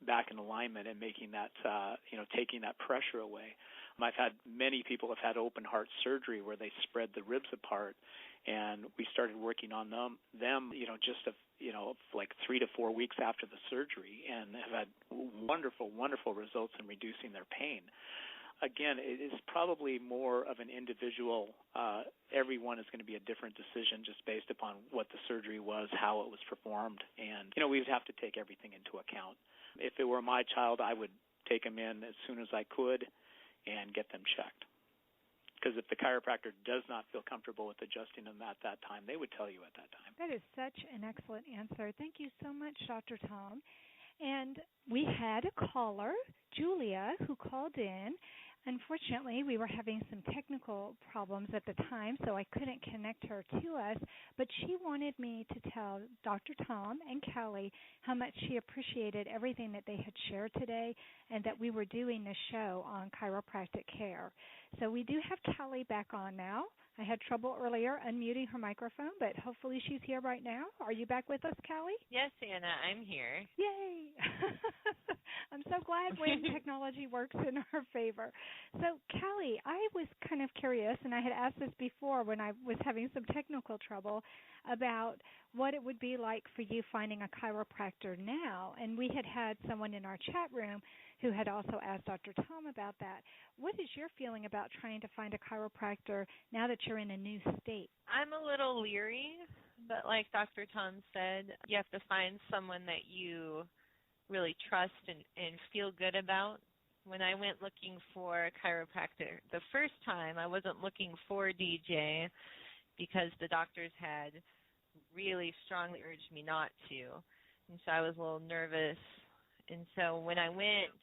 S4: back in alignment and making that, taking that pressure away. I've had many people have had open heart surgery where they spread the ribs apart, and we started working on them, like 3 to 4 weeks after the surgery, and have had wonderful results in reducing their pain. Again, it is probably more of an individual. Everyone is going to be a different decision just based upon what the surgery was, how it was performed, and we would have to take everything into account. If it were my child, I would take them in as soon as I could and get them checked. Because if the chiropractor does not feel comfortable with adjusting them at that time, they would tell you at that time.
S1: That is such an excellent answer. Thank you so much, Dr. Tom. And we had a caller, Julia, who called in. Unfortunately, we were having some technical problems at the time, so I couldn't connect her to us. But she wanted me to tell Dr. Tom and Callie how much she appreciated everything that they had shared today and that we were doing this show on chiropractic care. So we do have Callie back on now. I had trouble earlier unmuting her microphone, but hopefully she's here right now. Are you back with us, Callie?
S2: Yes, Anna, I'm here.
S1: Yay! I'm so glad when technology works in our favor. So, Callie, I was kind of curious, and I had asked this before when I was having some technical trouble, about what it would be like for you finding a chiropractor now. And we had someone in our chat room who had also asked Dr. Tom about that. What is your feeling about trying to find a chiropractor now that you're in a new state?
S2: I'm a little leery, but like Dr. Tom said, you have to find someone that you really trust and feel good about. When I went looking for a chiropractor the first time, I wasn't looking for DJ because the doctors had really strongly urged me not to. And so I was a little nervous. And so when I went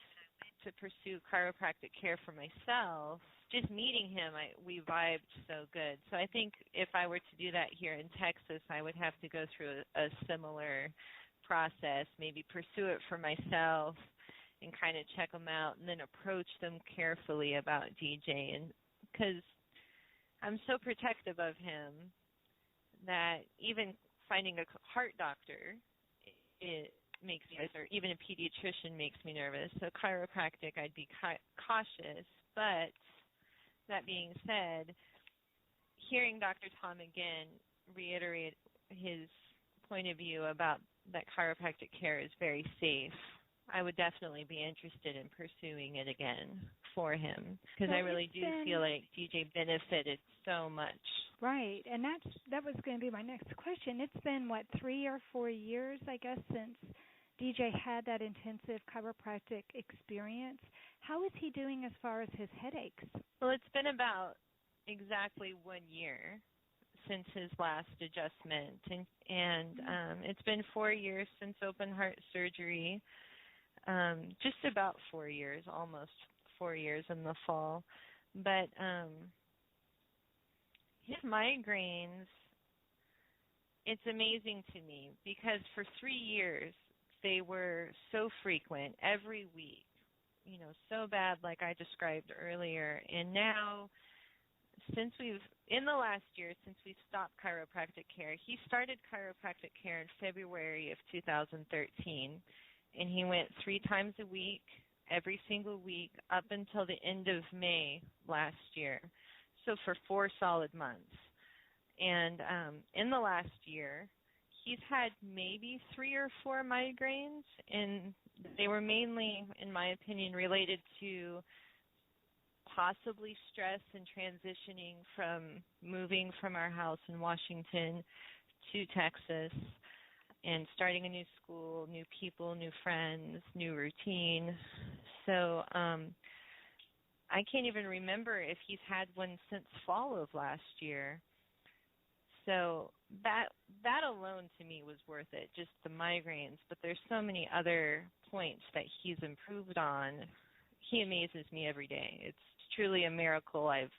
S2: to pursue chiropractic care for myself, just meeting him, we vibed so good. So I think if I were to do that here in Texas, I would have to go through a similar process, maybe pursue it for myself and kind of check them out and then approach them carefully about DJing. Because I'm so protective of him that even finding a heart doctor, it makes me, or even a pediatrician makes me nervous. So chiropractic, I'd be cautious. But that being said, hearing Dr. Tom again reiterate his point of view about that chiropractic care is very safe, I would definitely be interested in pursuing it again for him, because I really do feel like DJ benefited so much.
S1: Right, and that was going to be my next question. It's been, 3 or 4 years, I guess, since DJ had that intensive chiropractic experience. How is he doing as far as his headaches?
S2: Well, it's been about exactly 1 year since his last adjustment, and it's been 4 years since open heart surgery. Just about 4 years, almost 4 years in the fall. But his migraines, it's amazing to me because for 3 years they were so frequent every week, so bad like I described earlier. And now, in the last year, since we've stopped chiropractic care, he started chiropractic care in February of 2013. And he went 3 times a week, every single week, up until the end of May last year. So for 4 solid months. And in the last year, he's had maybe 3 or 4 migraines, and they were mainly, in my opinion, related to possibly stress and transitioning from moving from our house in Washington to Texas, and starting a new school, new people, new friends, new routine. So I can't even remember if he's had one since fall of last year. So that alone to me was worth it, just the migraines. But there's so many other points that he's improved on. He amazes me every day. It's truly a miracle I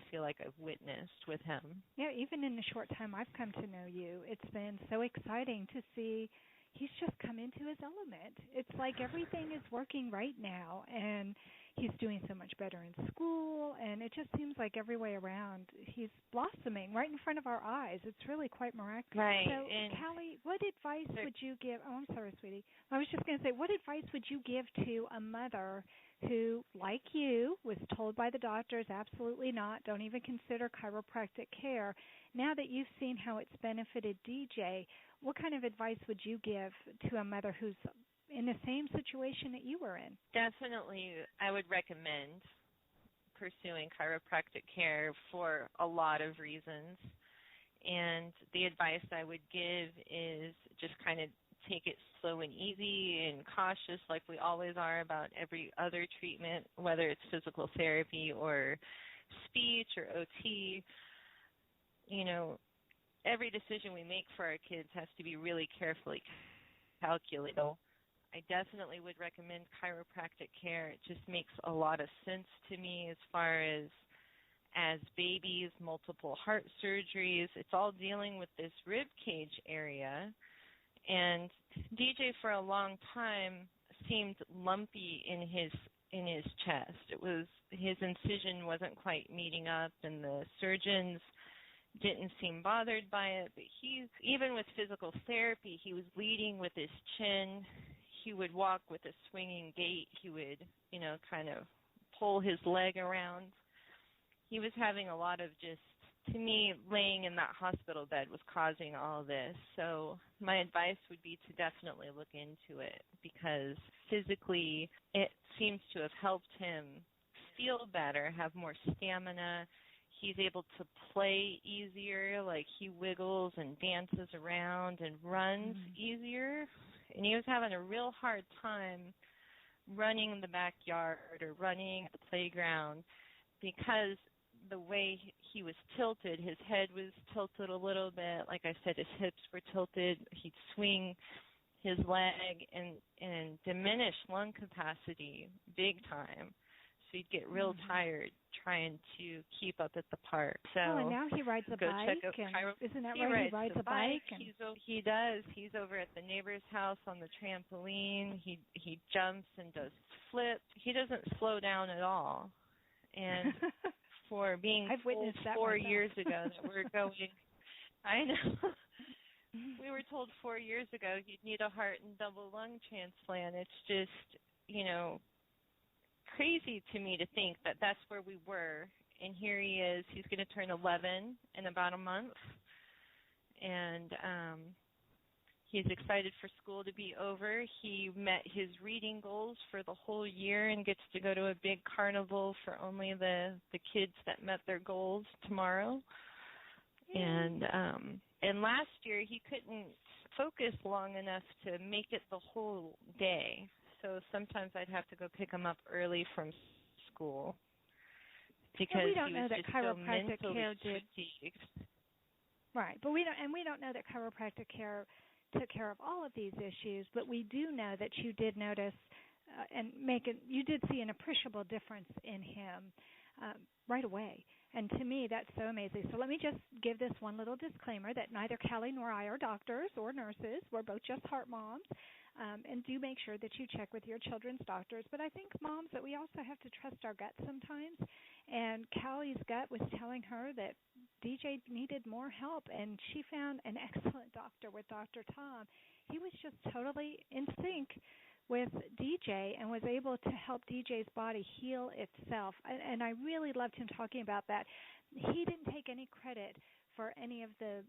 S2: feel like I've witnessed with him.
S1: Yeah, even in the short time I've come to know you, it's been so exciting to see he's just come into his element. It's like everything is working right now, and he's doing so much better in school, and it just seems like every way around he's blossoming right in front of our eyes. It's really quite miraculous.
S2: Right.
S1: So, Callie, what advice would you give? Oh, I'm sorry, sweetie. I was just going to say, what advice would you give to a mother who, like you, was told by the doctors, absolutely not, don't even consider chiropractic care? Now that you've seen how it's benefited DJ, what kind of advice would you give to a mother who's in the same situation that you were in?
S2: Definitely, I would recommend pursuing chiropractic care for a lot of reasons. And the advice I would give is just kind of take it slow and easy and cautious like we always are about every other treatment, whether it's physical therapy or speech or OT. Every decision we make for our kids has to be really carefully calculated. I definitely would recommend chiropractic care. It just makes a lot of sense to me as far as babies, multiple heart surgeries. It's all dealing with this rib cage area. And DJ for a long time seemed lumpy in his chest. It was his incision wasn't quite meeting up, and the surgeons didn't seem bothered by it. But even with physical therapy, he was leading with his chin. He would walk with a swinging gait. He would, kind of pull his leg around. He was having a lot of to me, laying in that hospital bed was causing all this. So my advice would be to definitely look into it, because physically it seems to have helped him feel better, have more stamina. He's able to play easier, like he wiggles and dances around and runs easier. And he was having a real hard time running in the backyard or running at the playground because the way he was tilted, his head was tilted a little bit. Like I said, his hips were tilted. He'd swing his leg and diminish lung capacity big time. So he'd get real tired trying to keep up at the park. So
S1: and now he rides a bike. Isn't that right? He rides a bike.
S2: He does. He's over at the neighbor's house on the trampoline. He jumps and does flips. He doesn't slow down at all. And for being
S1: I've witnessed
S2: told
S1: that
S2: 4
S1: myself.
S2: years ago that we're going. I know. We were told 4 years ago you'd need a heart and double lung transplant. It's just, crazy to me to think that that's where we were. And here he is. He's going to turn 11 in about a month. And he's excited for school to be over. He met his reading goals for the whole year and gets to go to a big carnival for only the kids that met their goals tomorrow. And last year he couldn't focus long enough to make it the whole day. So sometimes I'd have to go pick him up early from school because
S1: we don't
S2: he
S1: know
S2: was
S1: that
S2: just so
S1: chiropractic
S2: mentally
S1: care did.
S2: fatigued.
S1: Right, but we don't know that chiropractic care took care of all of these issues, but we do know that you did notice you did see an appreciable difference in him right away. And to me, that's so amazing. So let me just give this one little disclaimer that neither Callie nor I are doctors or nurses. We're both just heart moms. And do make sure that you check with your children's doctors. But I think, moms, that we also have to trust our gut sometimes. And Callie's gut was telling her that DJ needed more help, and she found an excellent doctor with Dr. Tom. He was just totally in sync with DJ and was able to help DJ's body heal itself. And I really loved him talking about that. He didn't take any credit for any of the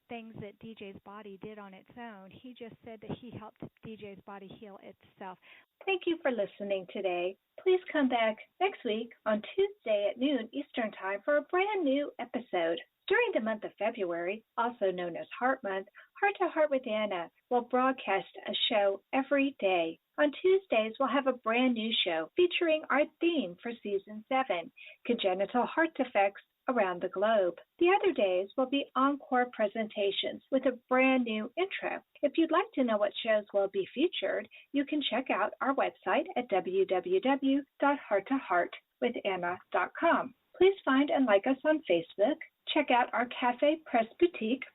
S1: things that DJ's body did on its own. He just said that he helped DJ's body heal itself.
S5: Thank you for listening today. Please come back next week on Tuesday at noon Eastern Time for a brand new episode. During the month of February, also known as Heart Month, Heart to Heart with Anna will broadcast a show every day. On Tuesdays, we'll have a brand new show featuring our theme for Season 7, Congenital Heart Defects Around the Globe. The other days will be encore presentations with a brand new intro. If you'd like to know what shows will be featured, you can check out our website at www.hearttoheartwithanna.com. Please find and like us on Facebook. Check out our Cafe Press Boutique.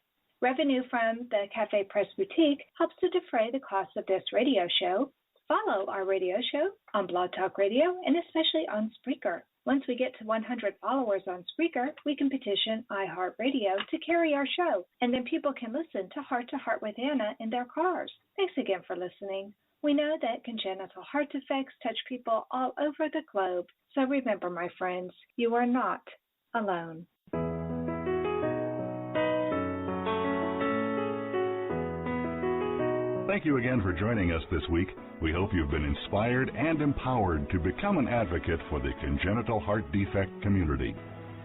S5: Revenue from the Cafe Press Boutique helps to defray the cost of this radio show. Follow our radio show on Blog Talk Radio and especially on Spreaker. Once we get to 100 followers on Spreaker, we can petition iHeartRadio to carry our show, and then people can listen to Heart with Anna in their cars. Thanks again for listening. We know that congenital heart defects touch people all over the globe, so remember, my friends, you are not alone.
S3: Thank you again for joining us this week. We hope you've been inspired and empowered to become an advocate for the congenital heart defect community.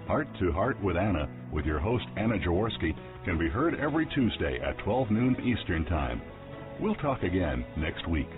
S3: Heart to Heart with Anna, with your host Anna Jaworski, can be heard every Tuesday at 12 noon Eastern Time. We'll talk again next week.